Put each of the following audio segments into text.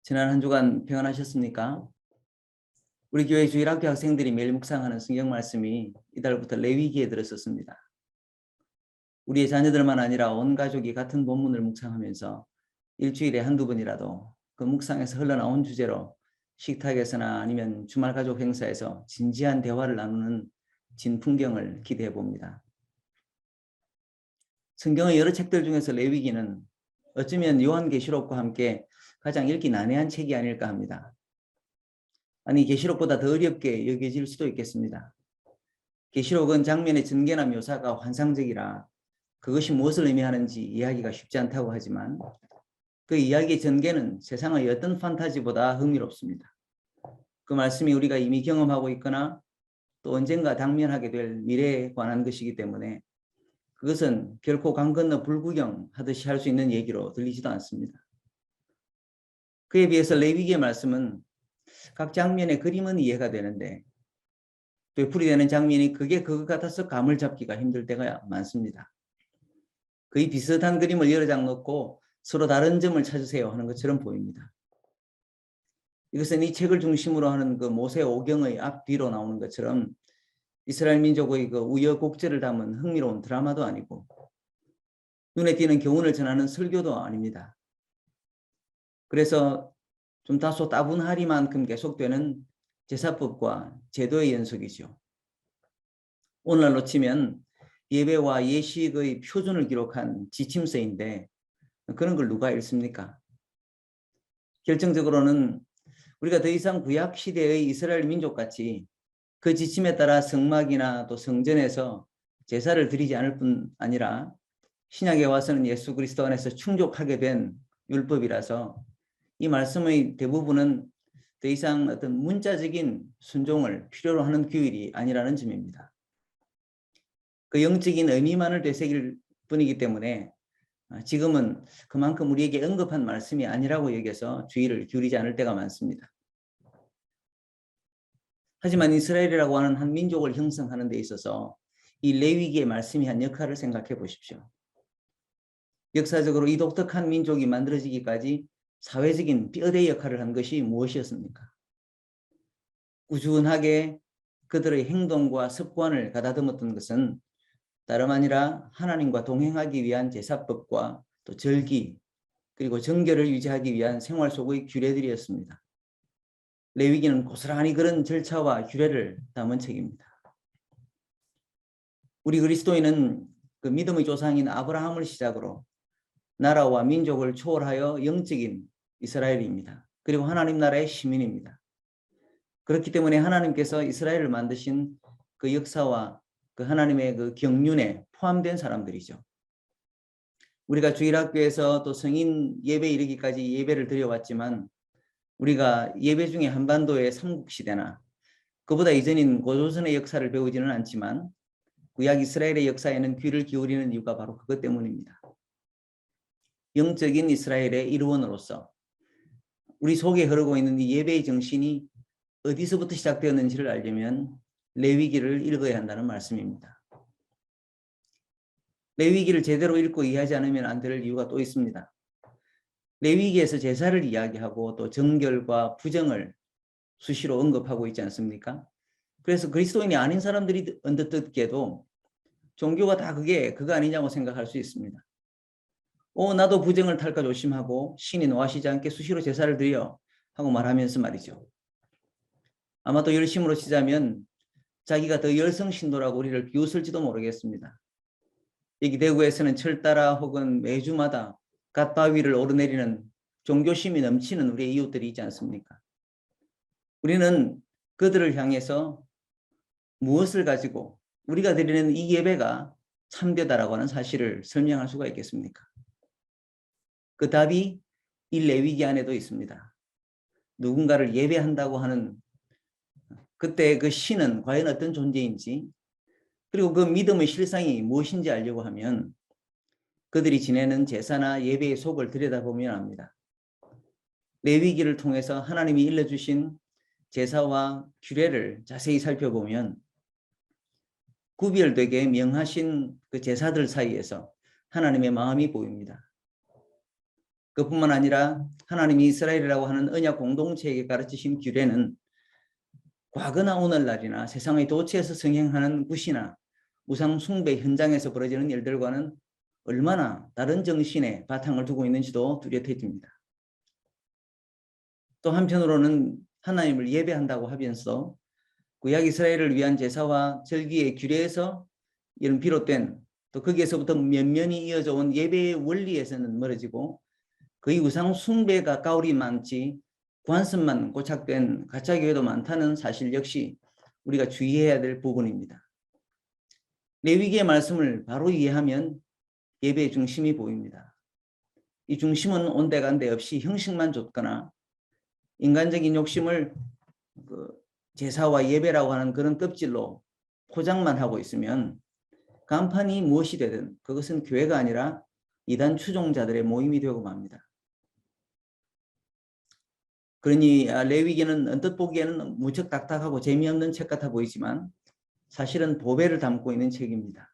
지난 한 주간 평안하셨습니까? 우리 교회 주일학교 학생들이 매일 묵상하는 성경 말씀이 이달부터 레위기에 들었었습니다. 우리의 자녀들만 아니라 온 가족이 같은 본문을 묵상하면서 일주일에 한두 번이라도 그 묵상에서 흘러나온 주제로 식탁에서나 아니면 주말 가족 행사에서 진지한 대화를 나누는 진풍경을 기대해 봅니다. 성경의 여러 책들 중에서 레위기는 어쩌면 요한계시록과 함께 가장 읽기 난해한 책이 아닐까 합니다. 아니, 계시록보다 더 어렵게 여겨질 수도 있겠습니다. 계시록은 장면의 전개나 묘사가 환상적이라 그것이 무엇을 의미하는지 이해하기가 쉽지 않다고 하지만 그 이야기의 전개는 세상의 어떤 판타지보다 흥미롭습니다. 그 말씀이 우리가 이미 경험하고 있거나 또 언젠가 당면하게 될 미래에 관한 것이기 때문에 그것은 결코 강 건너 불구경하듯이 할 수 있는 얘기로 들리지도 않습니다. 그에 비해서 레위기의 말씀은 각 장면의 그림은 이해가 되는데 되풀이되는 장면이 그게 그것 같아서 감을 잡기가 힘들 때가 많습니다. 거의 비슷한 그림을 여러 장 놓고 서로 다른 점을 찾으세요 하는 것처럼 보입니다. 이것은 이 책을 중심으로 하는 그 모세 오경의 앞뒤로 나오는 것처럼 이스라엘 민족의 그 우여곡절을 담은 흥미로운 드라마도 아니고 눈에 띄는 교훈을 전하는 설교도 아닙니다. 그래서 좀 다소 따분하리만큼 계속되는 제사법과 제도의 연속이죠. 오늘날로 치면 예배와 예식의 표준을 기록한 지침서인데 그런 걸 누가 읽습니까? 결정적으로는 우리가 더 이상 구약 시대의 이스라엘 민족같이 그 지침에 따라 성막이나 또 성전에서 제사를 드리지 않을 뿐 아니라 신약에 와서는 예수 그리스도 안에서 충족하게 된 율법이라서 이 말씀의 대부분은 더 이상 어떤 문자적인 순종을 필요로 하는 규율이 아니라는 점입니다. 그 영적인 의미만을 되새길 뿐이기 때문에 지금은 그만큼 우리에게 언급한 말씀이 아니라고 여겨서 주의를 기울이지 않을 때가 많습니다. 하지만 이스라엘이라고 하는 한 민족을 형성하는 데 있어서 이 레위기의 말씀이 한 역할을 생각해 보십시오. 역사적으로 이 독특한 민족이 만들어지기까지 사회적인 뼈대 역할을 한 것이 무엇이었습니까? 꾸준하게 그들의 행동과 습관을 가다듬었던 것은 다름 아니라 하나님과 동행하기 위한 제사법과 또 절기 그리고 정결을 유지하기 위한 생활 속의 규례들이었습니다. 레위기는 고스란히 그런 절차와 규례를 담은 책입니다. 우리 그리스도인은 그 믿음의 조상인 아브라함을 시작으로 나라와 민족을 초월하여 영적인 이스라엘입니다. 그리고 하나님 나라의 시민입니다. 그렇기 때문에 하나님께서 이스라엘을 만드신 그 역사와 그 하나님의 그 경륜에 포함된 사람들이죠. 우리가 주일학교에서 또 성인 예배 이르기까지 예배를 드려왔지만 우리가 예배 중에 한반도의 삼국시대나 그보다 이전인 고조선의 역사를 배우지는 않지만 구약 이스라엘의 역사에는 귀를 기울이는 이유가 바로 그것 때문입니다. 영적인 이스라엘의 일원으로서 우리 속에 흐르고 있는 이 예배의 정신이 어디서부터 시작되었는지를 알려면 레위기를 읽어야 한다는 말씀입니다. 레위기를 제대로 읽고 이해하지 않으면 안 될 이유가 또 있습니다. 레위기에서 제사를 이야기하고 또 정결과 부정을 수시로 언급하고 있지 않습니까? 그래서 그리스도인이 아닌 사람들이 언뜻 듣기에도 종교가 다 그거 아니냐고 생각할 수 있습니다. 나도 부정을 탈까 조심하고 신이 노하시지 않게 수시로 제사를 드려 하고 말하면서 말이죠. 아마 또 열심으로 치자면 자기가 더 열성신도라고 우리를 비웃을지도 모르겠습니다. 여기 대구에서는 철따라 혹은 매주마다 갓바위를 오르내리는 종교심이 넘치는 우리의 이웃들이 있지 않습니까? 우리는 그들을 향해서 무엇을 가지고 우리가 드리는 이 예배가 참되다라고 하는 사실을 설명할 수가 있겠습니까? 그 답이 이 레위기 안에도 있습니다. 누군가를 예배한다고 하는 그때 그 신은 과연 어떤 존재인지 그리고 그 믿음의 실상이 무엇인지 알려고 하면 그들이 지내는 제사나 예배의 속을 들여다보면 압니다. 레위기를 통해서 하나님이 일러주신 제사와 규례를 자세히 살펴보면 구별되게 명하신 그 제사들 사이에서 하나님의 마음이 보입니다. 그뿐만 아니라 하나님이 이스라엘이라고 하는 언약 공동체에게 가르치신 규례는 과거나 오늘날이나 세상의 도처에서 성행하는 굿이나 우상 숭배 현장에서 벌어지는 일들과는 얼마나 다른 정신의 바탕을 두고 있는지도 뚜렷해집니다. 또 한편으로는 하나님을 예배한다고 하면서 구약 이스라엘을 위한 제사와 절기의 규례에서 이런 비롯된 또 거기에서부터 면면이 이어져 온 예배의 원리에서는 멀어지고 거의 우상 숭배가 가오리 많지 관습만 고착된 가짜교회도 많다는 사실 역시 우리가 주의해야 될 부분입니다. 레위기의 말씀을 바로 이해하면 예배의 중심이 보입니다. 이 중심은 온데간데 없이 형식만 좇거나 인간적인 욕심을 제사와 예배라고 하는 그런 껍질로 포장만 하고 있으면 간판이 무엇이 되든 그것은 교회가 아니라 이단 추종자들의 모임이 되고 맙니다. 그러니 레위기는 언뜻 보기에는 무척 딱딱하고 재미없는 책 같아 보이지만 사실은 보배를 담고 있는 책입니다.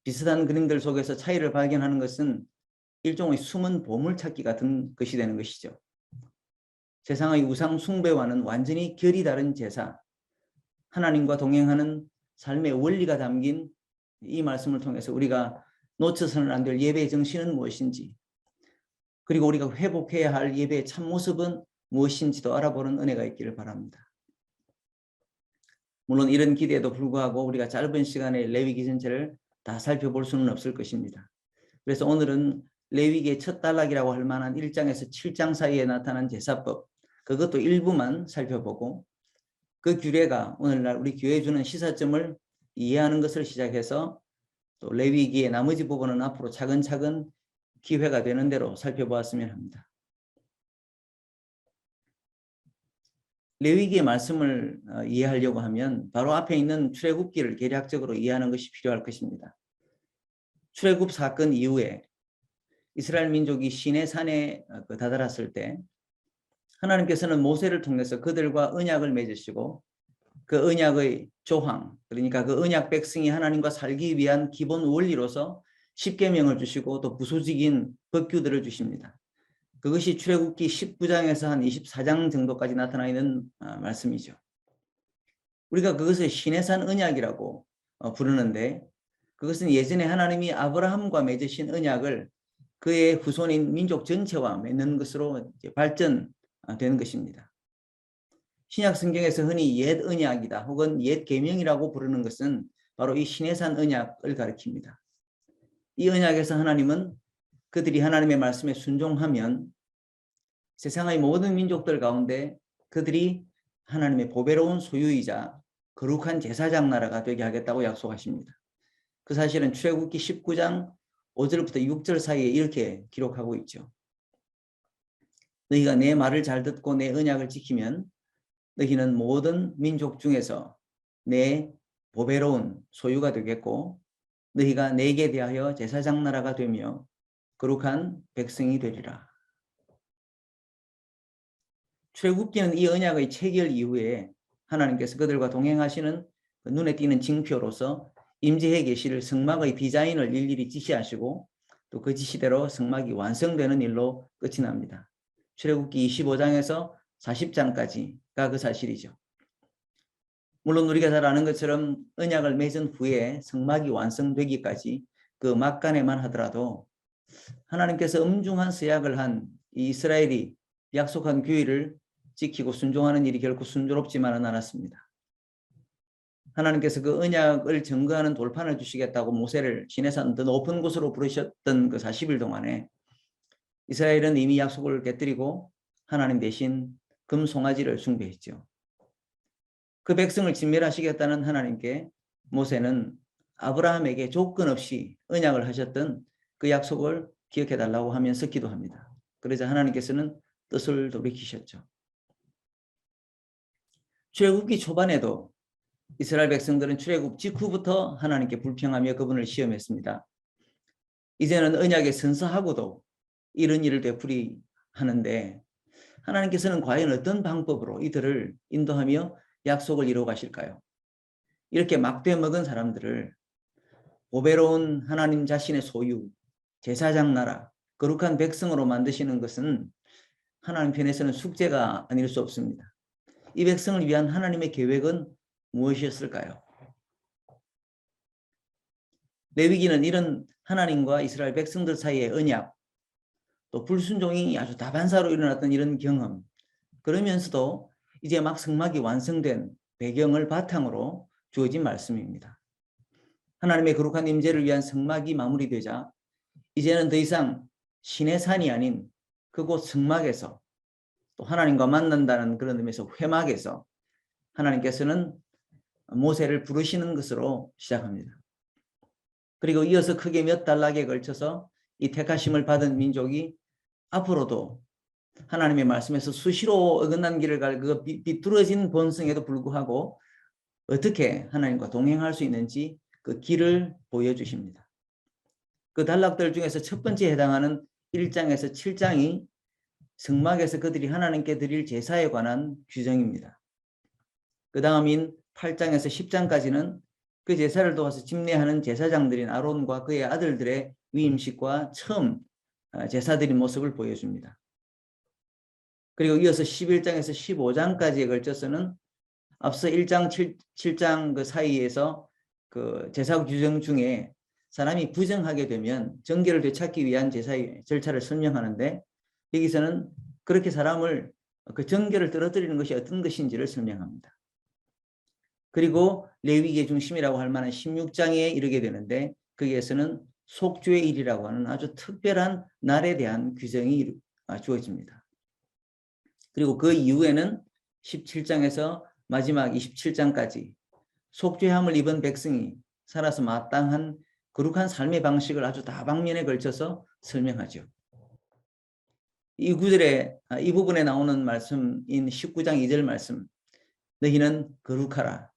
비슷한 그림들 속에서 차이를 발견하는 것은 일종의 숨은 보물찾기 같은 것이 되는 것이죠. 세상의 우상 숭배와는 완전히 결이 다른 제사, 하나님과 동행하는 삶의 원리가 담긴 이 말씀을 통해서 우리가 놓쳐서는 안 될 예배의 정신은 무엇인지, 그리고 우리가 회복해야 할 예배의 참모습은 무엇인지도 알아보는 은혜가 있기를 바랍니다. 물론 이런 기대에도 불구하고 우리가 짧은 시간에 레위기 전체를 다 살펴볼 수는 없을 것입니다. 그래서 오늘은 레위기의 첫 단락이라고 할 만한 1장에서 7장 사이에 나타난 제사법, 그것도 일부만 살펴보고 그 규례가 오늘날 우리 교회에 주는 시사점을 이해하는 것을 시작해서 또 레위기의 나머지 부분은 앞으로 차근차근 기회가 되는 대로 살펴보았으면 합니다. 레위기의 말씀을 이해하려고 하면 바로 앞에 있는 출애굽기를 개략적으로 이해하는 것이 필요할 것입니다. 출애굽 사건 이후에 이스라엘 민족이 시내산에 다다랐을 때 하나님께서는 모세를 통해서 그들과 언약을 맺으시고 그 언약의 조항, 그러니까 그 언약 백성이 하나님과 살기 위한 기본 원리로서 십계명을 주시고 또 부수적인 법규들을 주십니다. 그것이 출애굽기 19장에서 한 24장 정도까지 나타나 있는 말씀이죠. 우리가 그것을 시내산 언약이라고 부르는데 그것은 예전에 하나님이 아브라함과 맺으신 언약을 그의 후손인 민족 전체와 맺는 것으로 발전되는 것입니다. 신약 성경에서 흔히 옛 언약이다 혹은 옛 계명이라고 부르는 것은 바로 이 시내산 언약을 가리킵니다. 이 언약에서 하나님은 그들이 하나님의 말씀에 순종하면 세상의 모든 민족들 가운데 그들이 하나님의 보배로운 소유이자 거룩한 제사장 나라가 되게 하겠다고 약속하십니다. 그 사실은 출애굽기 19장 5절부터 6절 사이에 이렇게 기록하고 있죠. 너희가 내 말을 잘 듣고 내 언약을 지키면 너희는 모든 민족 중에서 내 보배로운 소유가 되겠고 너희가 내게 대하여 제사장 나라가 되며 거룩한 백성이 되리라. 출애굽기는 이 언약의 체결 이후에 하나님께서 그들과 동행하시는 눈에 띄는 징표로서 임재해 계실 성막의 디자인을 일일이 지시하시고 또 그 지시대로 성막이 완성되는 일로 끝이 납니다. 출애굽기 25장에서 40장까지가 그 사실이죠. 물론 우리가 잘 아는 것처럼 언약을 맺은 후에 성막이 완성되기까지 그 막간에만 하더라도 하나님께서 엄중한 서약을 한 이 이스라엘이 약속한 규율을 지키고 순종하는 일이 결코 순조롭지만은 않았습니다. 하나님께서 그 언약을 증거하는 돌판을 주시겠다고 모세를 시내산 더 높은 곳으로 부르셨던 그 40일 동안에 이스라엘은 이미 약속을 깨뜨리고 하나님 대신 금송아지를 숭배했죠. 그 백성을 진멸하시겠다는 하나님께 모세는 아브라함에게 조건 없이 언약을 하셨던 그 약속을 기억해달라고 하면서 기도합니다. 그러자 하나님께서는 뜻을 돌이키셨죠. 출애굽기 초반에도 이스라엘 백성들은 출애굽 직후부터 하나님께 불평하며 그분을 시험했습니다. 이제는 언약에 선서하고도 이런 일을 되풀이하는데 하나님께서는 과연 어떤 방법으로 이들을 인도하며 약속을 이루어 가실까요? 이렇게 막대 먹은 사람들을 보배로운 하나님 자신의 소유, 제사장 나라, 거룩한 백성으로 만드시는 것은 하나님 편에서는 숙제가 아닐 수 없습니다. 이 백성을 위한 하나님의 계획은 무엇이었을까요? 레위기는 이런 하나님과 이스라엘 백성들 사이의 언약, 또 불순종이 아주 다반사로 일어났던 이런 경험, 그러면서도 이제 막 성막이 완성된 배경을 바탕으로 주어진 말씀입니다. 하나님의 거룩한 임재를 위한 성막이 마무리되자 이제는 더 이상 신의 산이 아닌 그곳 성막에서 또 하나님과 만난다는 그런 의미에서 회막에서 하나님께서는 모세를 부르시는 것으로 시작합니다. 그리고 이어서 크게 몇 달락에 걸쳐서 이 택하심을 받은 민족이 앞으로도 하나님의 말씀에서 수시로 어긋난 길을 갈 그 비뚤어진 본성에도 불구하고 어떻게 하나님과 동행할 수 있는지 그 길을 보여주십니다. 그 단락들 중에서 첫 번째 해당하는 1장에서 7장이 성막에서 그들이 하나님께 드릴 제사에 관한 규정입니다. 그 다음인 8장에서 10장까지는 그 제사를 도와서 집례하는 제사장들인 아론과 그의 아들들의 위임식과 처음 제사드린 모습을 보여줍니다. 그리고 이어서 11장에서 15장까지에 걸쳐서는 앞서 1장, 7장 그 사이에서 그 제사 규정 중에 사람이 부정하게 되면 정결을 되찾기 위한 제사의 절차를 설명하는데 여기서는 그렇게 사람을 그 정결을 떨어뜨리는 것이 어떤 것인지를 설명합니다. 그리고 레위기의 중심이라고 할 만한 16장에 이르게 되는데 거기에서는 속죄의 일이라고 하는 아주 특별한 날에 대한 규정이 주어집니다. 그리고 그 이후에는 17장에서 마지막 27장까지 속죄함을 입은 백성이 살아서 마땅한 거룩한 삶의 방식을 아주 다방면에 걸쳐서 설명하죠. 이 구절에 이 부분에 나오는 말씀인 19장 2절 말씀, 너희는 거룩하라.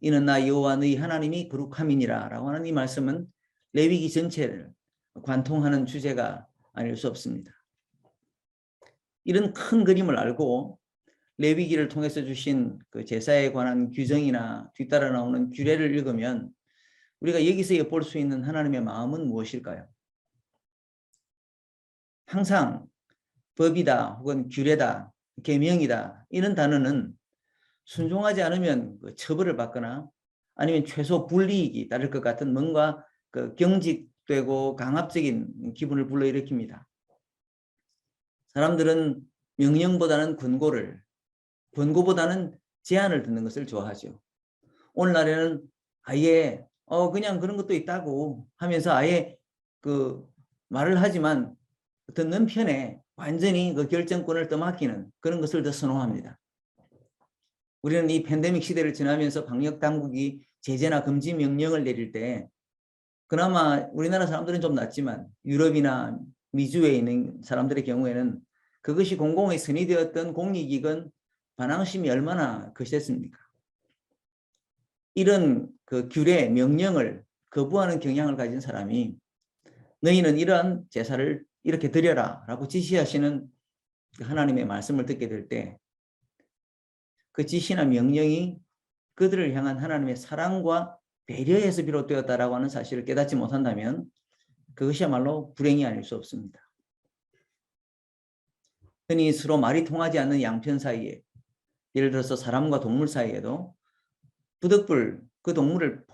이는 나 여호와 너희 하나님이 거룩함이니라 라고 하는 이 말씀은 레위기 전체를 관통하는 주제가 아닐 수 없습니다. 이런 큰 그림을 알고 레위기를 통해서 주신 그 제사에 관한 규정이나 뒤따라 나오는 규례를 읽으면 우리가 여기서 엿볼 수 있는 하나님의 마음은 무엇일까요? 항상 법이다 혹은 규례다, 계명이다 이런 단어는 순종하지 않으면 처벌을 받거나 아니면 최소 불이익이 따를 것 같은 뭔가 그 경직되고 강압적인 기분을 불러일으킵니다. 사람들은 명령보다는 권고보다는 제안을 듣는 것을 좋아하죠. 오늘날에는 아예 그냥 그런 것도 있다고 하면서 아예 그 말을 하지만 듣는 편에 완전히 그 결정권을 떠맡기는 그런 것을 더 선호합니다. 우리는 이 팬데믹 시대를 지나면서 방역 당국이 제재나 금지 명령을 내릴 때 그나마 우리나라 사람들은 좀 낫지만 유럽이나 미주에 있는 사람들의 경우에는 그것이 공공의 선이 되었던 공익이건 반항심이 얼마나 거셌습니까? 이런 그 규례, 명령을 거부하는 경향을 가진 사람이 너희는 이러한 제사를 이렇게 드려라 라고 지시하시는 하나님의 말씀을 듣게 될 때 그 지시나 명령이 그들을 향한 하나님의 사랑과 배려에서 비롯되었다라고 하는 사실을 깨닫지 못한다면 그것이야말로 불행이 아닐 수 없습니다. 흔히 서로 말이 통하지 않는 양편 사이에 예를 들어서 사람과 동물 사이에도 부득불 그 동물을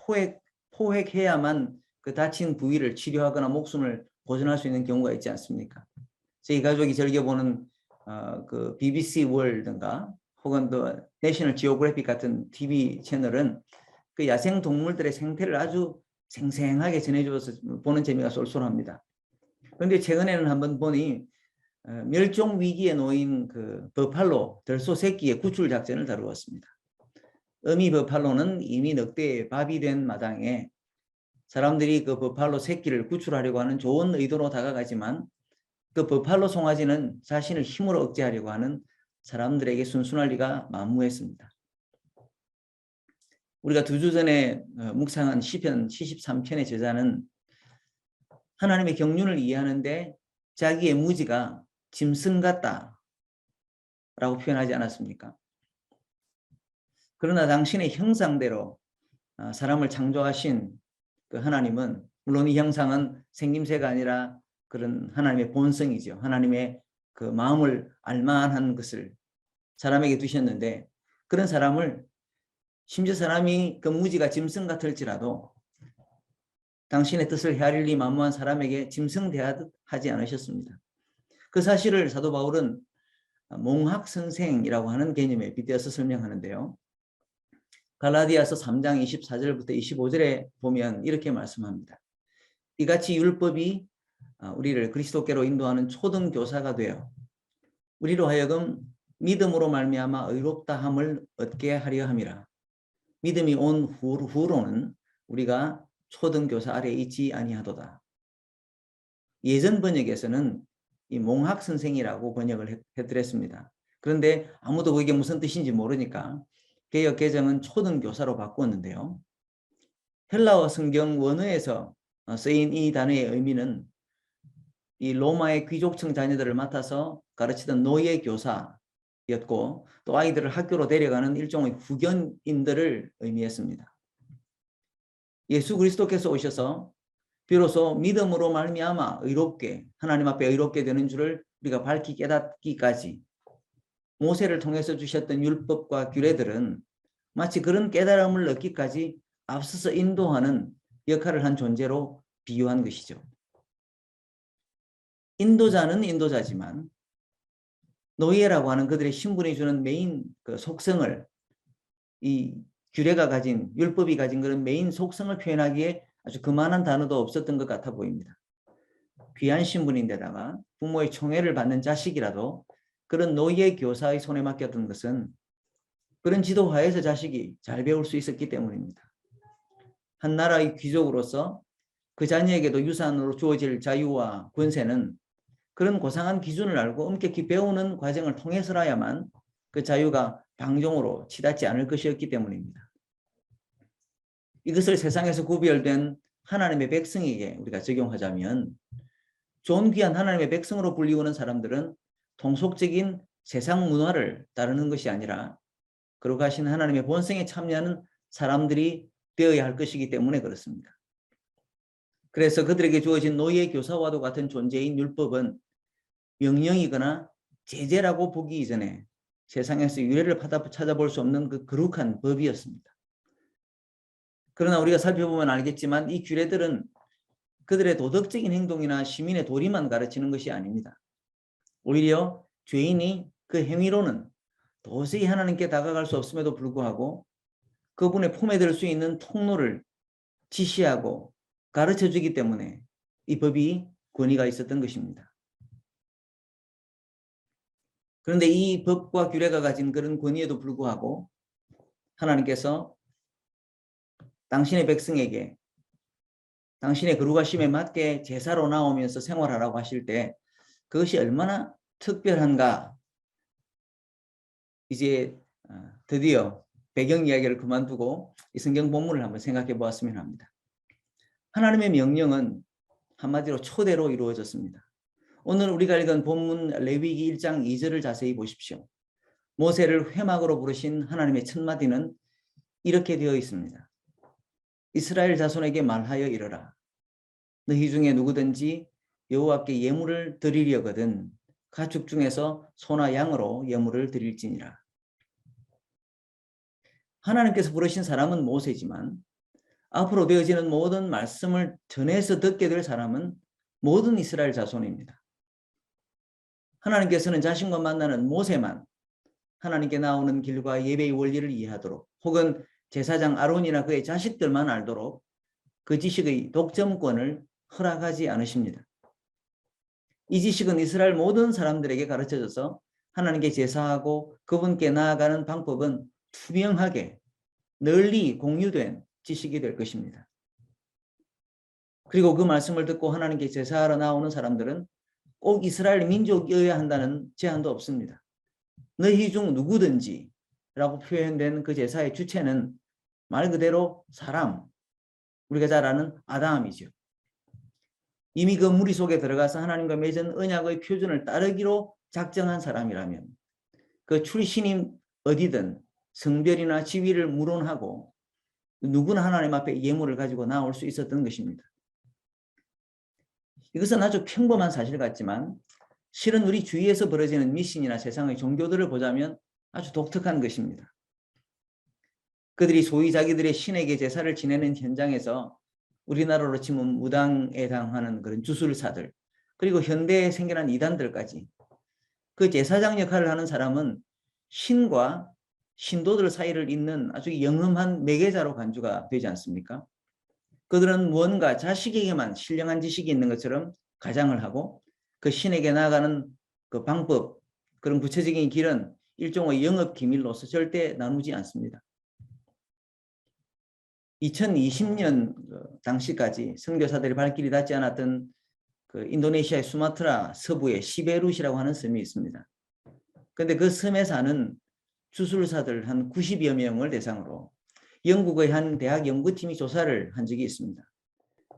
포획해야만 그 다친 부위를 치료하거나 목숨을 보존할 수 있는 경우가 있지 않습니까? 저희 가족이 즐겨보는 그 BBC 월드인가 혹은 또 내셔널 지오그래픽 같은 TV 채널은 그 야생 동물들의 생태를 아주 생생하게 전해줘서 보는 재미가 쏠쏠합니다. 그런데 최근에는 한번 보니 멸종 위기에 놓인 그 버팔로 들소 새끼의 구출 작전을 다루었습니다. 어미 버팔로는 이미 늑대의 밥이 된 마당에 사람들이 그 버팔로 새끼를 구출하려고 하는 좋은 의도로 다가가지만 그 버팔로 송아지는 자신을 힘으로 억제하려고 하는 사람들에게 순순할 리가 만무했습니다. 우리가 2주 전에 묵상한 시편 73편의 저자는 하나님의 경륜을 이해하는데 자기의 무지가 짐승 같다 라고 표현하지 않았습니까? 그러나 당신의 형상대로 사람을 창조하신 그 하나님은 물론 이 형상은 생김새가 아니라 그런 하나님의 본성이죠. 하나님의 그 마음을 알만한 것을 사람에게 두셨는데, 그런 사람을 심지어 사람이 그 무지가 짐승 같을지라도 당신의 뜻을 헤아리리 만무한 사람에게 짐승 대하듯 하지 않으셨습니다. 그 사실을 사도 바울은 몽학 선생이라고 하는 개념에 빗대어서 설명하는데요. 갈라디아서 3장 24절부터 25절에 보면 이렇게 말씀합니다. 이같이 율법이 우리를 그리스도께로 인도하는 초등교사가 되어 우리로 하여금 믿음으로 말미암아 의롭다함을 얻게 하려 함이라. 믿음이 온 후로는 우리가 초등교사 아래에 있지 아니하도다. 예전 번역에서는 이 몽학 선생이라고 번역을 해드렸습니다. 그런데 아무도 그게 무슨 뜻인지 모르니까 개역 개정은 초등교사로 바꾸었는데요. 헬라어 성경 원어에서 쓰인 이 단어의 의미는 이 로마의 귀족층 자녀들을 맡아서 가르치던 노예 교사였고, 또 아이들을 학교로 데려가는 일종의 후견인들을 의미했습니다. 예수 그리스도께서 오셔서 비로소 믿음으로 말미암아 의롭게, 하나님 앞에 의롭게 되는 줄을 우리가 밝히 깨닫기까지 모세를 통해서 주셨던 율법과 규례들은 마치 그런 깨달음을 얻기까지 앞서서 인도하는 역할을 한 존재로 비유한 것이죠. 인도자는 인도자지만 노예라고 하는 그들의 신분이 주는 메인 그 속성을, 이 규례가 가진, 율법이 가진 그런 메인 속성을 표현하기에 아주 그만한 단어도 없었던 것 같아 보입니다. 귀한 신분인데다가 부모의 총애를 받는 자식이라도 그런 노예 교사의 손에 맡겼던 것은 그런 지도하에서 자식이 잘 배울 수 있었기 때문입니다. 한 나라의 귀족으로서 그 자녀에게도 유산으로 주어질 자유와 권세는 그런 고상한 기준을 알고 엄격히 배우는 과정을 통해서라야만 그 자유가 방종으로 치닫지 않을 것이었기 때문입니다. 이것을 세상에서 구별된 하나님의 백성에게 우리가 적용하자면, 존귀한 하나님의 백성으로 불리우는 사람들은 통속적인 세상 문화를 따르는 것이 아니라 거룩하신 하나님의 본성에 참여하는 사람들이 되어야 할 것이기 때문에 그렇습니다. 그래서 그들에게 주어진 노예 교사와도 같은 존재인 율법은 명령이거나 제재라고 보기 이전에 세상에서 유례를 찾아볼 수 없는 그 거룩한 법이었습니다. 그러나 우리가 살펴보면 알겠지만 이 규례들은 그들의 도덕적인 행동이나 시민의 도리만 가르치는 것이 아닙니다. 오히려 죄인이 그 행위로는 도저히 하나님께 다가갈 수 없음에도 불구하고 그분의 품에 들 수 있는 통로를 지시하고 가르쳐주기 때문에 이 법이 권위가 있었던 것입니다. 그런데 이 법과 규례가 가진 그런 권위에도 불구하고 하나님께서 당신의 백성에게 당신의 거룩하심에 맞게 제사로 나오면서 생활하라고 하실 때 그것이 얼마나 특별한가, 이제 드디어 배경 이야기를 그만두고 이 성경 본문을 한번 생각해 보았으면 합니다. 하나님의 명령은 한마디로 초대로 이루어졌습니다. 오늘 우리가 읽은 본문 레위기 1장 2절을 자세히 보십시오. 모세를 회막으로 부르신 하나님의 첫마디는 이렇게 되어 있습니다. 이스라엘 자손에게 말하여 이르라. 너희 중에 누구든지 여호와께 예물을 드리려거든 가축 중에서 소나 양으로 예물을 드릴지니라. 하나님께서 부르신 사람은 모세지만 앞으로 되어지는 모든 말씀을 전해서 듣게 될 사람은 모든 이스라엘 자손입니다. 하나님께서는 자신과 만나는 모세만 하나님께 나오는 길과 예배의 원리를 이해하도록, 혹은 제사장 아론이나 그의 자식들만 알도록 그 지식의 독점권을 허락하지 않으십니다. 이 지식은 이스라엘 모든 사람들에게 가르쳐져서 하나님께 제사하고 그분께 나아가는 방법은 투명하게 널리 공유된 지식이 될 것입니다. 그리고 그 말씀을 듣고 하나님께 제사하러 나오는 사람들은 꼭 이스라엘 민족이어야 한다는 제한도 없습니다. 너희 중 누구든지 라고 표현된 그 제사의 주체는 말 그대로 사람, 우리가 잘 아는 아담이죠. 이미 그 무리 속에 들어가서 하나님과 맺은 언약의 표준을 따르기로 작정한 사람이라면 그 출신이 어디든 성별이나 지위를 무론하고 누구나 하나님 앞에 예물을 가지고 나올 수 있었던 것입니다. 이것은 아주 평범한 사실 같지만 실은 우리 주위에서 벌어지는 미신이나 세상의 종교들을 보자면 아주 독특한 것입니다. 그들이 소위 자기들의 신에게 제사를 지내는 현장에서 우리나라로 치면 무당에 해당하는 그런 주술사들, 그리고 현대에 생겨난 이단들까지 그 제사장 역할을 하는 사람은 신과 신도들 사이를 잇는 아주 영험한 매개자로 간주가 되지 않습니까? 그들은 무언가 자식에게만 신령한 지식이 있는 것처럼 가장을 하고 그 신에게 나아가는 그 방법, 그런 구체적인 길은 일종의 영업 기밀로서 절대 나누지 않습니다. 2020년 당시까지 선교사들이 발길이 닿지 않았던 그 인도네시아의 수마트라 서부의 시베룻이라고 하는 섬이 있습니다. 그런데 그 섬에 사는 주술사들 한 90여 명을 대상으로 영국의 한 대학 연구팀이 조사를 한 적이 있습니다.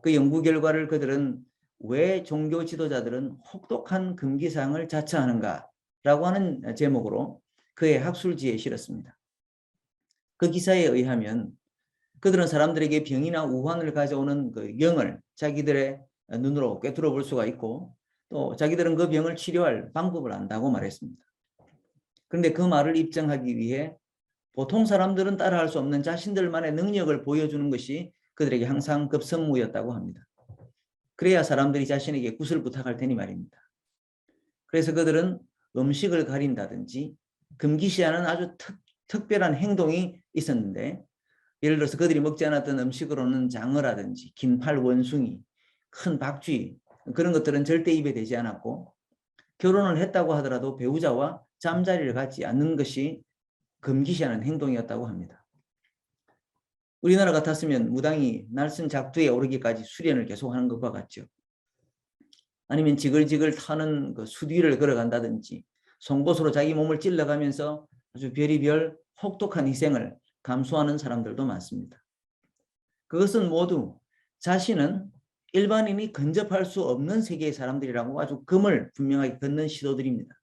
그 연구 결과를 그들은 왜 종교 지도자들은 혹독한 금기사항을 자처하는가라고 하는 제목으로 그의 학술지에 실었습니다. 그 기사에 의하면 그들은 사람들에게 병이나 우환을 가져오는 그 영을 자기들의 눈으로 꿰뚫어 볼 수가 있고 또 자기들은 그 병을 치료할 방법을 안다고 말했습니다. 그런데 그 말을 입증하기 위해 보통 사람들은 따라할 수 없는 자신들만의 능력을 보여주는 것이 그들에게 항상 급선무였다고 합니다. 그래야 사람들이 자신에게 굿을 부탁할 테니 말입니다. 그래서 그들은 음식을 가린다든지 금기시하는 아주 특별한 행동이 있었는데 예를 들어서 그들이 먹지 않았던 음식으로는 장어라든지 긴팔 원숭이, 큰 박쥐 그런 것들은 절대 입에 대지 않았고 결혼을 했다고 하더라도 배우자와 잠자리를 갖지 않는 것이 금기시하는 행동이었다고 합니다. 우리나라 같았으면 무당이 날쌘 작두에 오르기까지 수련을 계속하는 것과 같죠. 아니면 지글지글 타는 그 수뒤를 걸어간다든지 송곳으로 자기 몸을 찔러가면서 아주 별의별 혹독한 희생을 감수하는 사람들도 많습니다. 그것은 모두 자신은 일반인이 근접할 수 없는 세계의 사람들이라고 아주 금을 분명하게 긋는 시도들입니다.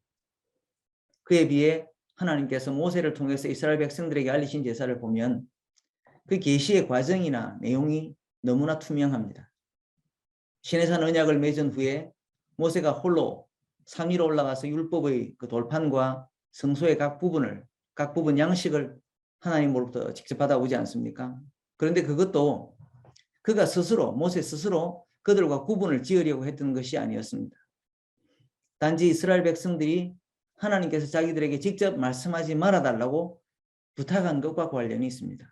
그에 비해 하나님께서 모세를 통해서 이스라엘 백성들에게 알리신 제사를 보면 그 계시의 과정이나 내용이 너무나 투명합니다. 시내산 언약을 맺은 후에 모세가 홀로 산 위로 올라가서 율법의 그 돌판과 성소의 각 부분 양식을 하나님으로부터 직접 받아오지 않습니까? 그런데 그것도 그가 스스로 모세 스스로 그들과 구분을 지으려고 했던 것이 아니었습니다. 단지 이스라엘 백성들이 하나님께서 자기들에게 직접 말씀하지 말아달라고 부탁한 것과 관련이 있습니다.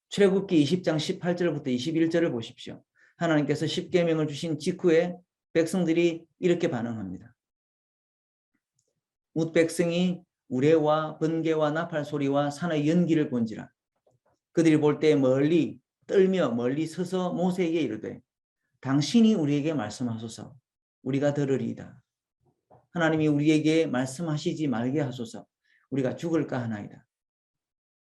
출애굽기 20장 18절부터 21절을 보십시오. 하나님께서 십계명을 주신 직후에 백성들이 이렇게 반응합니다. 뭇 백성이 우레와 번개와 나팔 소리와 산의 연기를 본지라. 그들이 볼 때 멀리 떨며 멀리 서서 모세에게 이르되 당신이 우리에게 말씀하소서 우리가 들으리이다. 하나님이 우리에게 말씀하시지 말게 하소서 우리가 죽을까 하나이다.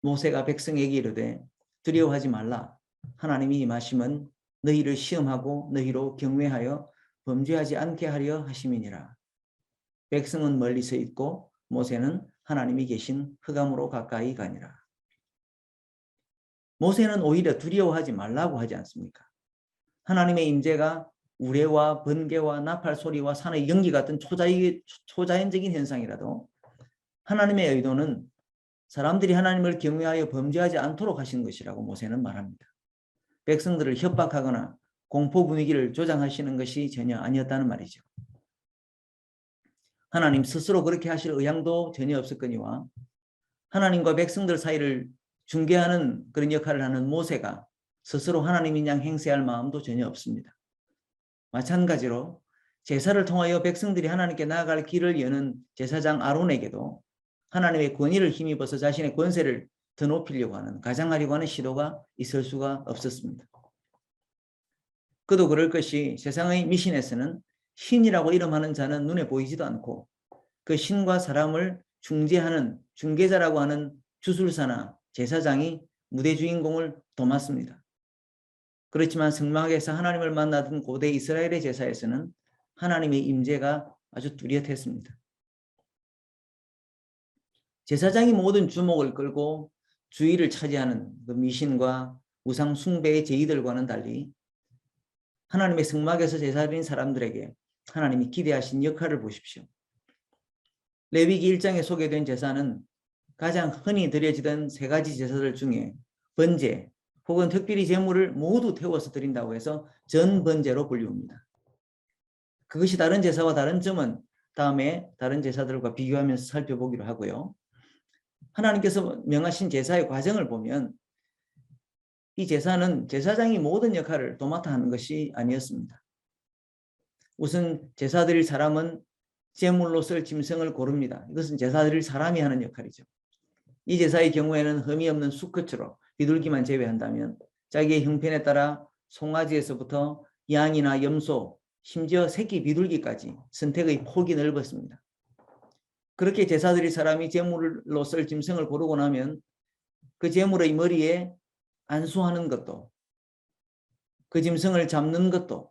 모세가 백성에게 이르되 두려워하지 말라. 하나님이 임하심은 너희를 시험하고 너희로 경외하여 범죄하지 않게 하려 하심이니라. 백성은 멀리서 있고 모세는 하나님이 계신 흑암으로 가까이 가니라. 모세는 오히려 두려워하지 말라고 하지 않습니까? 하나님의 임재가 우레와 번개와 나팔 소리와 산의 연기 같은 초자연적인 현상이라도 하나님의 의도는 사람들이 하나님을 경외하여 범죄하지 않도록 하신 것이라고 모세는 말합니다. 백성들을 협박하거나 공포 분위기를 조장하시는 것이 전혀 아니었다는 말이죠. 하나님 스스로 그렇게 하실 의향도 전혀 없었거니와 하나님과 백성들 사이를 중개하는 그런 역할을 하는 모세가 스스로 하나님인 양 행세할 마음도 전혀 없습니다. 마찬가지로 제사를 통하여 백성들이 하나님께 나아갈 길을 여는 제사장 아론에게도 하나님의 권위를 힘입어서 자신의 권세를 더 높이려고 하는, 가장하려고 하는 시도가 있을 수가 없었습니다. 그도 그럴 것이 세상의 미신에서는 신이라고 이름하는 자는 눈에 보이지도 않고 그 신과 사람을 중재하는 중개자라고 하는 주술사나 제사장이 무대 주인공을 도맡습니다. 그렇지만 성막에서 하나님을 만나던 고대 이스라엘의 제사에서는 하나님의 임재가 아주 뚜렷했습니다. 제사장이 모든 주목을 끌고 주의를 차지하는 그 미신과 우상 숭배의 제의들과는 달리 하나님의 성막에서 제사드린 사람들에게 하나님이 기대하신 역할을 보십시오. 레위기 1장에 소개된 제사는 가장 흔히 드려지던 세 가지 제사들 중에 번제 혹은 특별히 제물을 모두 태워서 드린다고 해서 전번제로 불리웁니다. 그것이 다른 제사와 다른 점은 다음에 다른 제사들과 비교하면서 살펴보기로 하고요. 하나님께서 명하신 제사의 과정을 보면 이 제사는 제사장이 모든 역할을 도맡아 하는 것이 아니었습니다. 우선 제사 드릴 사람은 제물로 쓸 짐승을 고릅니다. 이것은 제사 드릴 사람이 하는 역할이죠. 이 제사의 경우에는 흠이 없는 수컷으로 비둘기만 제외한다면 자기의 형편에 따라 송아지에서부터 양이나 염소, 심지어 새끼 비둘기까지 선택의 폭이 넓었습니다. 그렇게 제사 드릴 사람이 제물로 쓸 짐승을 고르고 나면 그 제물의 머리에 안수하는 것도 그 짐승을 잡는 것도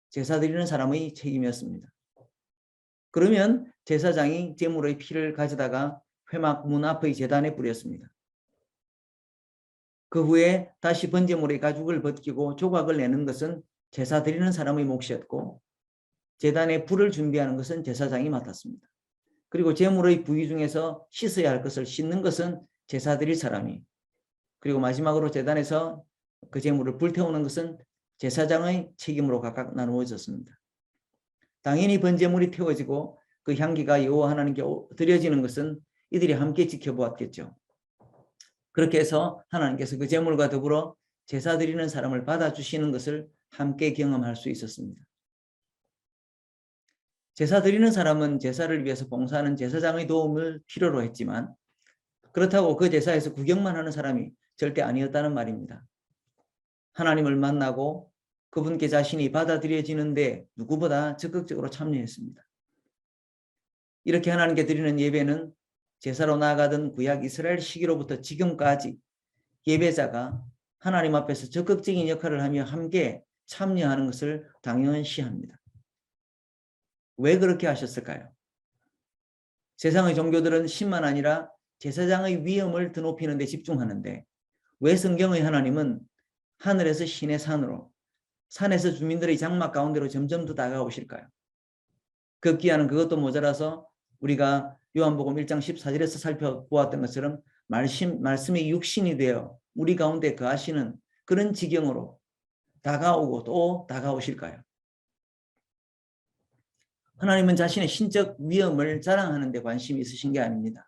제사 드리는 사람의 책임이었습니다. 그러면 제사장이 제물의 피를 가져다가 회막 문 앞의 제단에 뿌렸습니다. 그 후에 다시 번제물의 가죽을 벗기고 조각을 내는 것은 제사 드리는 사람의 몫이었고 제단에 불을 준비하는 것은 제사장이 맡았습니다. 그리고 제물의 부위 중에서 씻어야 할 것을 씻는 것은 제사 드릴 사람이, 그리고 마지막으로 제단에서 그 제물을 불태우는 것은 제사장의 책임으로 각각 나누어졌습니다. 당연히 번제물이 태워지고 그 향기가 여호와 하나님께 드려지는 것은 이들이 함께 지켜보았겠죠. 그렇게 해서 하나님께서 그 제물과 더불어 제사 드리는 사람을 받아주시는 것을 함께 경험할 수 있었습니다. 제사 드리는 사람은 제사를 위해서 봉사하는 제사장의 도움을 필요로 했지만 그렇다고 그 제사에서 구경만 하는 사람이 절대 아니었다는 말입니다. 하나님을 만나고 그분께 자신이 받아들여지는데 누구보다 적극적으로 참여했습니다. 이렇게 하나님께 드리는 예배는 제사로 나아가던 구약 이스라엘 시기로부터 지금까지 예배자가 하나님 앞에서 적극적인 역할을 하며 함께 참여하는 것을 당연시합니다. 왜 그렇게 하셨을까요? 세상의 종교들은 신만 아니라 제사장의 위엄을 드높이는 데 집중하는데 왜 성경의 하나님은 하늘에서 신의 산으로, 산에서 주민들의 장막 가운데로 점점 더 다가오실까요? 급기야는 그것도 모자라서 우리가 요한복음 1장 14절에서 살펴보았던 것처럼 말씀이 육신이 되어 우리 가운데 거하시는 그런 지경으로 다가오고 또 다가오실까요? 하나님은 자신의 신적 위엄을 자랑하는 데 관심이 있으신 게 아닙니다.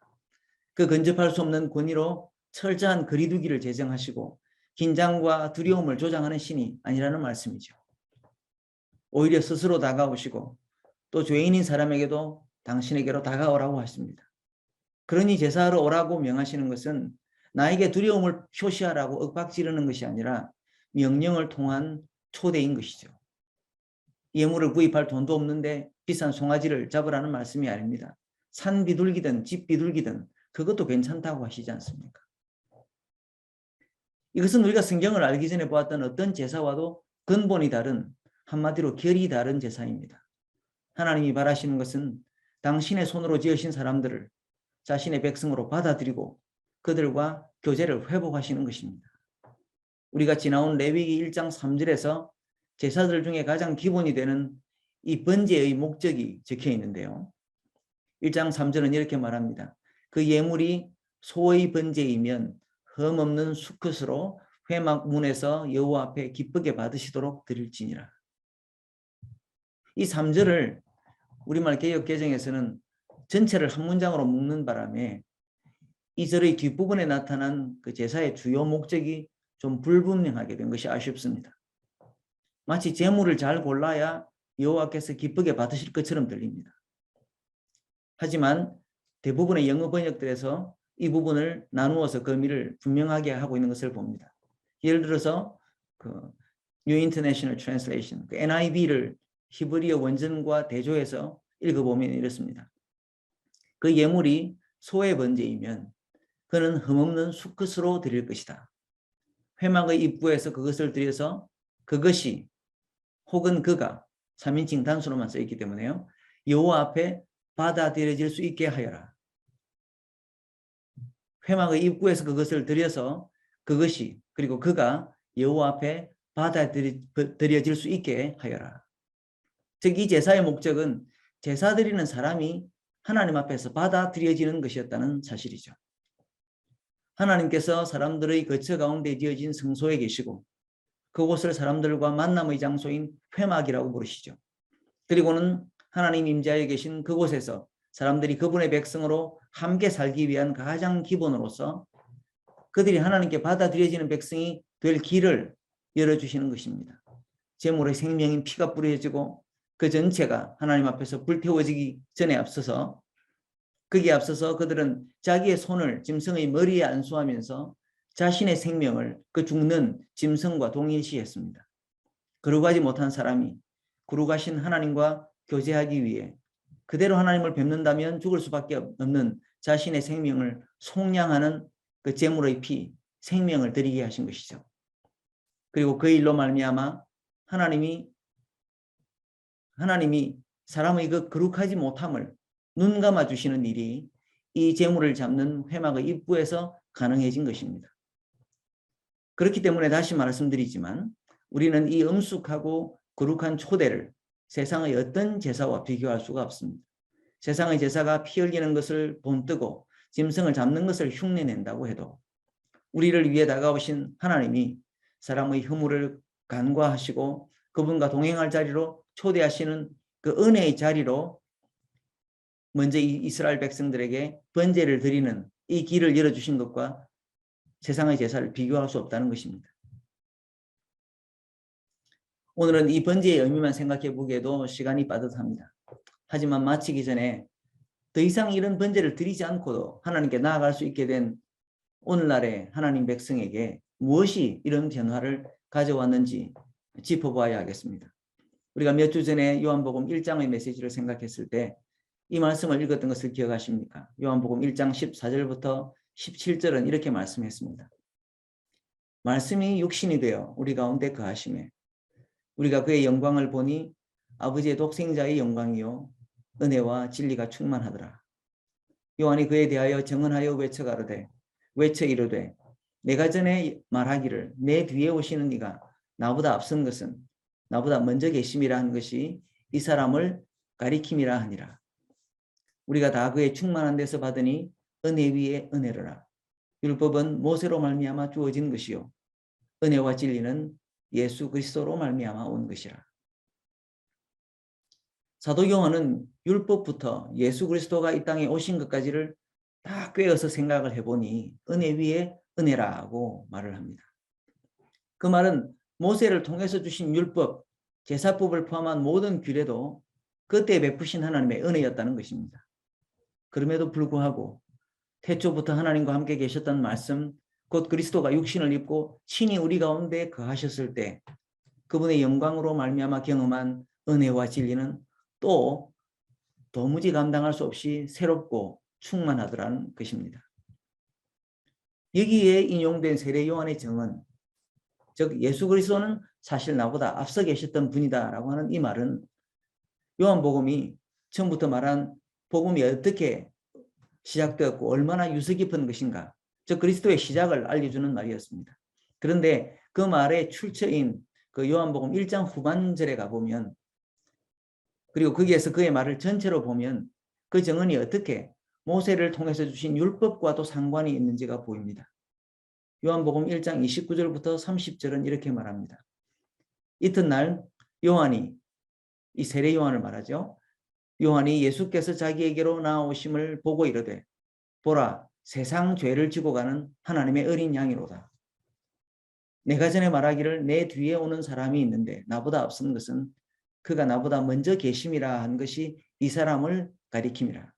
그 근접할 수 없는 권위로 철저한 거리두기를 제정하시고 긴장과 두려움을 조장하는 신이 아니라는 말씀이죠. 오히려 스스로 다가오시고 또 죄인인 사람에게도 당신에게로 다가오라고 하십니다. 그러니 제사하러 오라고 명하시는 것은 나에게 두려움을 표시하라고 윽박지르는 것이 아니라 명령을 통한 초대인 것이죠. 예물을 구입할 돈도 없는데 비싼 송아지를 잡으라는 말씀이 아닙니다. 산 비둘기든 집 비둘기든 그것도 괜찮다고 하시지 않습니까? 이것은 우리가 성경을 알기 전에 보았던 어떤 제사와도 근본이 다른, 한마디로 결이 다른 제사입니다. 하나님이 바라시는 것은 당신의 손으로 지으신 사람들을 자신의 백성으로 받아들이고 그들과 교제를 회복하시는 것입니다. 우리가 지나온 레위기 1장 3절에서 제사들 중에 가장 기본이 되는 이 번제의 목적이 적혀 있는데요. 1장 3절은 이렇게 말합니다. 그 예물이 소의 번제이면 흠없는 수컷으로 회막 문에서 여호와 앞에 기쁘게 받으시도록 드릴지니라. 이 3절을 우리말 개역개정에서는 전체를 한 문장으로 묶는 바람에 이 절의 뒷부분에 나타난 그 제사의 주요 목적이 좀 불분명하게 된 것이 아쉽습니다. 마치 제물을 잘 골라야 여호와께서 기쁘게 받으실 것처럼 들립니다. 하지만 대부분의 영어 번역들에서 이 부분을 나누어서 그 의미를 분명하게 하고 있는 것을 봅니다. 예를 들어서 그 New International Translation, 그 NIV를 히브리어 원전과 대조해서 읽어보면 이렇습니다. 그 예물이 소의 번제이면 그는 흠없는 수컷으로 드릴 것이다. 회막의 입구에서 그것을 드려서 그것이 혹은 그가 3인칭 단수로만 써있기 때문에요. 여호와 앞에 받아들여질 수 있게 하여라. 회막의 입구에서 그것을 드려서 그것이 그리고 그가 여호와 앞에 받아들여질 수 있게 하여라. 즉 이 제사의 목적은 제사 드리는 사람이 하나님 앞에서 받아들여지는 것이었다는 사실이죠. 하나님께서 사람들의 거처 가운데 지어진 성소에 계시고 그곳을 사람들과 만남의 장소인 회막이라고 부르시죠. 그리고는 하나님 임재하여 계신 그곳에서 사람들이 그분의 백성으로 함께 살기 위한 가장 기본으로서 그들이 하나님께 받아들여지는 백성이 될 길을 열어주시는 것입니다. 제물의 생명인 피가 뿌려지고 그 전체가 하나님 앞에서 불태워지기 전에 앞서서 거기에 앞서서 그들은 자기의 손을 짐승의 머리에 안수하면서 자신의 생명을 그 죽는 짐승과 동일시했습니다. 거룩하지 못한 사람이 거룩하신 하나님과 교제하기 위해 그대로 하나님을 뵙는다면 죽을 수밖에 없는 자신의 생명을 속량하는 그 제물의 피, 생명을 드리게 하신 것이죠. 그리고 그 일로 말미암아 하나님이 사람의 그 거룩하지 못함을 눈 감아 주시는 일이 이 제물을 잡는 회막의 입구에서 가능해진 것입니다. 그렇기 때문에 다시 말씀드리지만 우리는 이 엄숙하고 거룩한 초대를 세상의 어떤 제사와 비교할 수가 없습니다. 세상의 제사가 피 흘리는 것을 본뜨고 짐승을 잡는 것을 흉내낸다고 해도 우리를 위해 다가오신 하나님이 사람의 허물을 간과하시고 그분과 동행할 자리로 초대하시는 그 은혜의 자리로 먼저 이스라엘 백성들에게 번제를 드리는 이 길을 열어주신 것과 세상의 제사를 비교할 수 없다는 것입니다. 오늘은 이 번제의 의미만 생각해 보기에도 시간이 빠듯합니다. 하지만 마치기 전에 더 이상 이런 번제를 드리지 않고도 하나님께 나아갈 수 있게 된 오늘날의 하나님 백성에게 무엇이 이런 변화를 가져왔는지 짚어봐야 하겠습니다. 우리가 몇 주 전에 요한복음 1장의 메시지를 생각했을 때 이 말씀을 읽었던 것을 기억하십니까? 요한복음 1장 14절부터 17절은 이렇게 말씀했습니다. 말씀이 육신이 되어 우리 가운데 거하시매 우리가 그의 영광을 보니 아버지의 독생자의 영광이요 은혜와 진리가 충만하더라. 요한이 그에 대하여 증언하여 외쳐 이르되 내가 전에 말하기를 내 뒤에 오시는 이가 나보다 앞선 것은 나보다 먼저 계심이라 한 것이 이 사람을 가리킴이라 하니라. 우리가 다 그의 충만한 데서 받으니 은혜 위에 은혜로라. 율법은 모세로 말미암아 주어진 것이요 은혜와 진리는 예수 그리스도로 말미암아 온 것이라. 사도 요한은 율법부터 예수 그리스도가 이 땅에 오신 것까지를 다 꿰어서 생각을 해보니 은혜 위에 은혜라고 말을 합니다. 그 말은 모세를 통해서 주신 율법, 제사법을 포함한 모든 규례도 그때 베푸신 하나님의 은혜였다는 것입니다. 그럼에도 불구하고 태초부터 하나님과 함께 계셨던 말씀, 곧 그리스도가 육신을 입고 친히 우리 가운데 거하셨을 때 그분의 영광으로 말미암아 경험한 은혜와 진리는 또 도무지 감당할 수 없이 새롭고 충만하더라는 것입니다. 여기에 인용된 세례 요한의 증언, 즉 예수 그리스도는 사실 나보다 앞서 계셨던 분이다라고 하는 이 말은 요한복음이 처음부터 말한 복음이 어떻게 시작되었고 얼마나 유서 깊은 것인가, 즉 그리스도의 시작을 알려주는 말이었습니다. 그런데 그 말의 출처인 그 요한복음 1장 후반절에 가보면 그리고 거기에서 그의 말을 전체로 보면 그 증언이 어떻게 모세를 통해서 주신 율법과도 상관이 있는지가 보입니다. 요한복음 1장 29절부터 30절은 이렇게 말합니다. 이튿날 요한이, 이 세례 요한을 말하죠. 요한이 예수께서 자기에게로 나오심을 보고 이르되 보라 세상 죄를 지고 가는 하나님의 어린 양이로다. 내가 전에 말하기를 내 뒤에 오는 사람이 있는데 나보다 앞선 것은 그가 나보다 먼저 계심이라 한 것이 이 사람을 가리킴이라.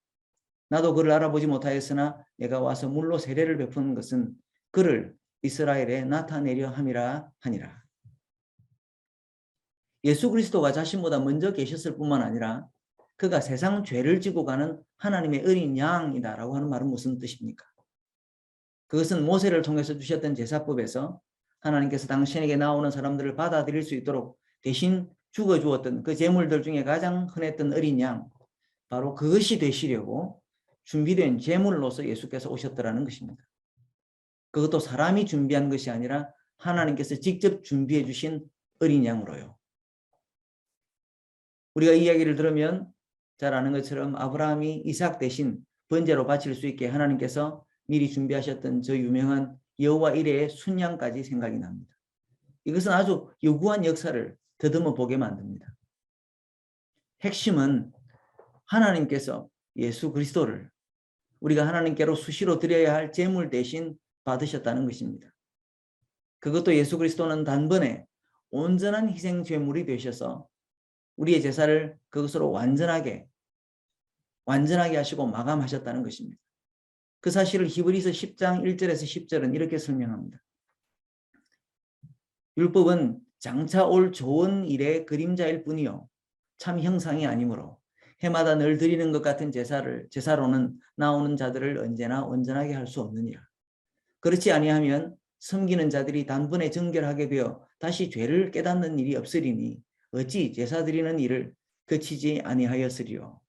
나도 그를 알아보지 못하였으나 내가 와서 물로 세례를 베푸는 것은 그를 이스라엘에 나타내려 함이라 하니라. 예수 그리스도가 자신보다 먼저 계셨을 뿐만 아니라 그가 세상 죄를 지고 가는 하나님의 어린 양이다라고 하는 말은 무슨 뜻입니까? 그것은 모세를 통해서 주셨던 제사법에서 하나님께서 당신에게 나오는 사람들을 받아들일 수 있도록 대신 죽어주었던 그 제물들 중에 가장 흔했던 어린 양, 바로 그것이 되시려고 준비된 제물로서 예수께서 오셨더라는 것입니다. 그것도 사람이 준비한 것이 아니라 하나님께서 직접 준비해 주신 어린 양으로요. 우리가 이야기를 들으면 잘 아는 것처럼 아브라함이 이삭 대신 번제로 바칠 수 있게 하나님께서 미리 준비하셨던 저 유명한 여호와 이레의 순양까지 생각이 납니다. 이것은 아주 유구한 역사를 더듬어 보게 만듭니다. 핵심은 하나님께서 예수 그리스도를 우리가 하나님께로 수시로 드려야 할 제물 대신 받으셨다는 것입니다. 그것도 예수 그리스도는 단번에 온전한 희생 제물이 되셔서 우리의 제사를 그것으로 완전하게 하시고 마감하셨다는 것입니다. 그 사실을 히브리서 10장 1절에서 10절은 이렇게 설명합니다. 율법은 장차 올 좋은 일의 그림자일 뿐이요 참 형상이 아니므로 해마다 늘 드리는 것 같은 제사로는 나오는 자들을 언제나 온전하게 할 수 없느니라. 그렇지 아니하면 섬기는 자들이 단번에 정결하게 되어 다시 죄를 깨닫는 일이 없으리니 어찌 제사 드리는 일을 그치지 아니하였으리요.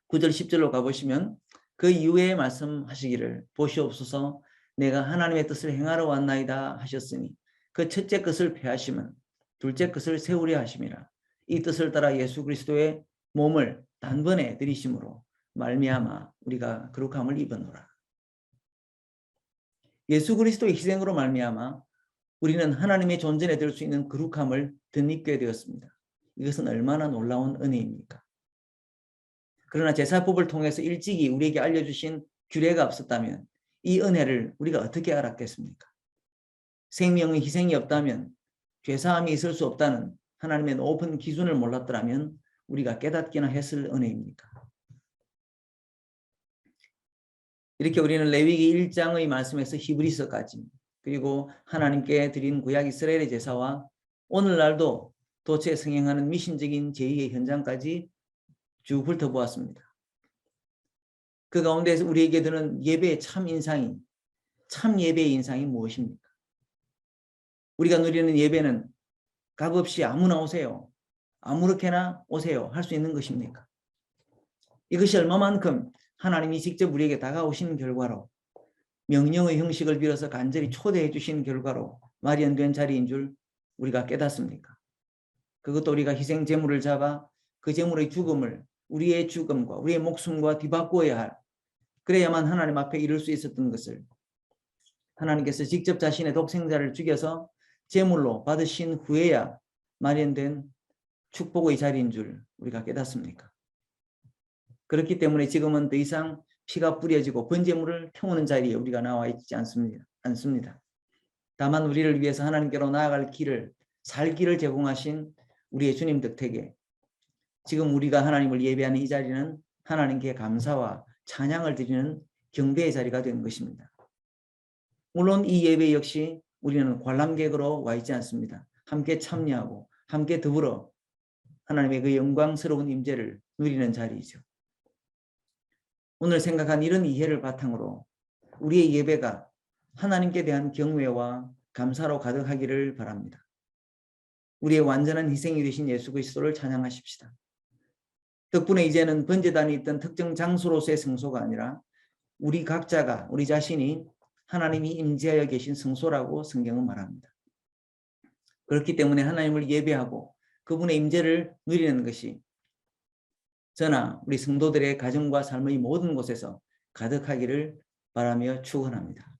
9절 10절로 가보시면 그 이후에 말씀하시기를 보시옵소서 내가 하나님의 뜻을 행하러 왔나이다 하셨으니 그 첫째 것을 폐하심은 둘째 것을 세우려 하심이라. 이 뜻을 따라 예수 그리스도의 몸을 단번에 들이심으로 말미암아 우리가 거룩함을 입었노라. 예수 그리스도의 희생으로 말미암아 우리는 하나님의 존전에 들 수 있는 거룩함을 덧입게 되었습니다. 이것은 얼마나 놀라운 은혜입니까? 그러나 제사법을 통해서 일찍이 우리에게 알려주신 규례가 없었다면 이 은혜를 우리가 어떻게 알았겠습니까? 생명의 희생이 없다면 죄사함이 있을 수 없다는 하나님의 높은 기준을 몰랐더라면 우리가 깨닫기나 했을 은혜입니까? 이렇게 우리는 레위기 1장의 말씀에서 히브리서까지 그리고 하나님께 드린 구약 이스라엘의 제사와 오늘날도 도처에 성행하는 미신적인 제의의 현장까지 쭉 훑어보았습니다. 그 가운데서 우리에게 드는 예배의 참 예배의 인상이 무엇입니까? 우리가 누리는 예배는 값없이 아무나 오세요, 아무렇게나 오세요 할 수 있는 것입니까? 이것이 얼마만큼 하나님이 직접 우리에게 다가오시는 결과로 명령의 형식을 빌어서 간절히 초대해 주신 결과로 마련된 자리인 줄 우리가 깨닫습니까? 그것도 우리가 희생 제물을 잡아 그 제물의 죽음을 우리의 죽음과 우리의 목숨과 뒤바꾸어야 할 그래야만 하나님 앞에 이룰 수 있었던 것을 하나님께서 직접 자신의 독생자를 죽여서 제물로 받으신 후에야 마련된 축복의 자리인 줄 우리가 깨닫습니까? 그렇기 때문에 지금은 더 이상 피가 뿌려지고 번제물을 태우는 자리에 우리가 나와 있지 않습니다. 다만 우리를 위해서 하나님께로 나아갈 길을 살 길을 제공하신 우리의 주님 덕택에 지금 우리가 하나님을 예배하는 이 자리는 하나님께 감사와 찬양을 드리는 경배의 자리가 된 것입니다. 물론 이 예배 역시 우리는 관람객으로 와 있지 않습니다. 함께 참여하고 함께 더불어 하나님의 그 영광스러운 임재를 누리는 자리이죠. 오늘 생각한 이런 이해를 바탕으로 우리의 예배가 하나님께 대한 경외와 감사로 가득하기를 바랍니다. 우리의 완전한 희생이 되신 예수 그리스도를 찬양하십시다. 덕분에 이제는 번제단이 있던 특정 장소로서의 성소가 아니라 우리 각자가 우리 자신이 하나님이 임재하여 계신 성소라고 성경은 말합니다. 그렇기 때문에 하나님을 예배하고 그분의 임재를 누리는 것이 저나 우리 성도들의 가정과 삶의 모든 곳에서 가득하기를 바라며 축원합니다.